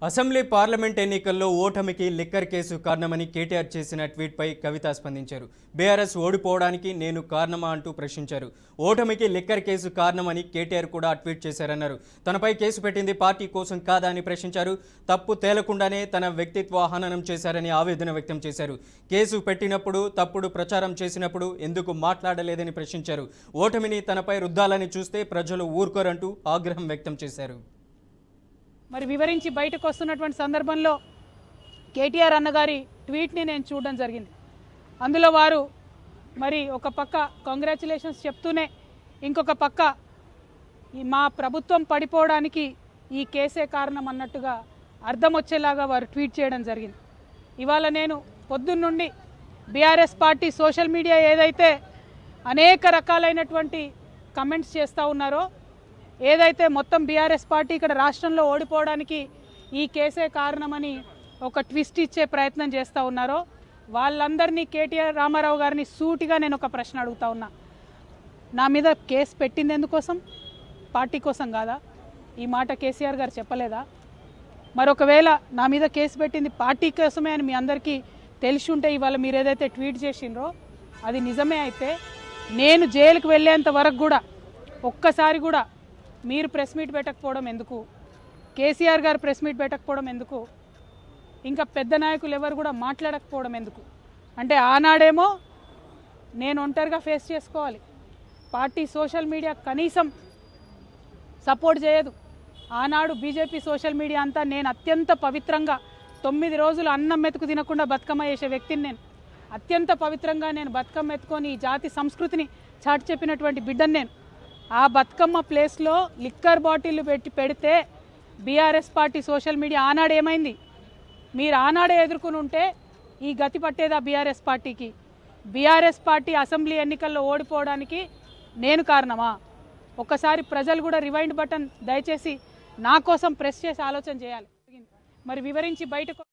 Assembly parliament ఎన్నికల్లో ఓటమికి liquor case కారణమని కేటీఆర్ చేసిన ట్వీట్పై కవిత స్పందించారు. బీఆర్ఎస్ ఓడిపోవడానికి నేను కారణమా అంటూ ప్రశ్నించారు. ఓటమికి లిక్కర్ కేసు కారణమని కేటీఆర్ కూడా ట్వీట్ చేశారన్నారు. తనపై కేసు పెట్టింది పార్టీ కోసం కాదా అని ప్రశ్నించారు. తప్పు తేలకుండానే తన వ్యక్తిత్వ హననం చేశారని ఆవేదన వ్యక్తం చేశారు. కేసు పెట్టినప్పుడు తప్పుడు ప్రచారం చేసినప్పుడు ఎందుకు మాట్లాడలేదని ప్రశ్నించారు. ఓటమిని తనపై రుద్దాలని చూస్తే ప్రజలు ఊరుకోరంటూ ఆగ్రహం వ్యక్తం చేశారు. మరి వివరించి బయటకు వస్తున్నటువంటి సందర్భంలో కేటీఆర్ అన్నగారి ట్వీట్ని నేను చూడడం జరిగింది. అందులో వారు మరి ఒక పక్క కంగ్రాచులేషన్స్ చెప్తూనే ఇంకొక పక్క మా ప్రభుత్వం పడిపోవడానికి ఈ కేసే కారణం అన్నట్టుగా అర్థం వచ్చేలాగా వారు ట్వీట్ చేయడం జరిగింది. ఇవాళ నేను పొద్దున్నుండి బీఆర్ఎస్ పార్టీ సోషల్ మీడియా ఏదైతే అనేక రకాలైనటువంటి కమెంట్స్ చేస్తూ ఉన్నారో, ఏదైతే మొత్తం బీఆర్ఎస్ పార్టీ ఇక్కడ రాష్ట్రంలో ఓడిపోవడానికి ఈ కేసే కారణమని ఒక ట్విస్ట్ ఇచ్చే ప్రయత్నం చేస్తూ ఉన్నారో, వాళ్ళందరినీ కేటీఆర్ రామారావు గారిని సూటిగా నేను ఒక ప్రశ్న అడుగుతా ఉన్నా. నా మీద కేసు పెట్టింది ఎందుకోసం? పార్టీ కోసం కాదా? ఈ మాట కేసీఆర్ గారు చెప్పలేదా? మరొకవేళ నా మీద కేసు పెట్టింది పార్టీ కోసమే అని మీ అందరికీ తెలిసి ఉంటే ఇవాళ మీరు ఏదైతే ట్వీట్ చేసిండ్రో అది నిజమే అయితే నేను జైలుకు వెళ్ళేంత వరకు కూడా ఒక్కసారి కూడా మీరు ప్రెస్ మీట్ పెట్టకపోవడం ఎందుకు? కేసీఆర్ గారు ప్రెస్ మీట్ పెట్టకపోవడం ఎందుకు? ఇంకా పెద్ద నాయకులు ఎవరు కూడా మాట్లాడకపోవడం ఎందుకు? అంటే ఆనాడేమో నేను ఒంటరిగా ఫేస్ చేసుకోవాలి, పార్టీ సోషల్ మీడియా కనీసం సపోర్ట్ చేయదు. ఆనాడు బీజేపీ సోషల్ మీడియా అంతా నేను అత్యంత పవిత్రంగా 9 రోజులు అన్నం మెతుకు తినకుండా బతుకమ్మ చేసే వ్యక్తిని నేను. అత్యంత పవిత్రంగా నేను బతుకమ్మ ఎత్తుకొని ఈ జాతి సంస్కృతిని చాటి చెప్పినటువంటి బిడ్డను నేను. ఆ బతుకమ్మ ప్లేస్లో లిక్కర్ బాటిల్ పెడితే బీఆర్ఎస్ పార్టీ సోషల్ మీడియా ఆనాడు ఏమైంది? మీరు ఆనాడే ఎదుర్కొని ఉంటే ఈ గతి పట్టేదా బీఆర్ఎస్ పార్టీకి? బీఆర్ఎస్ పార్టీ అసెంబ్లీ ఎన్నికల్లో ఓడిపోవడానికి నేను కారణమా? ఒక్కసారి ప్రజలు కూడా రివైండ్ బటన్ దయచేసి నా కోసం ప్రెస్ చేసి ఆలోచన చేయాలి. మరి వివరించి బయటకు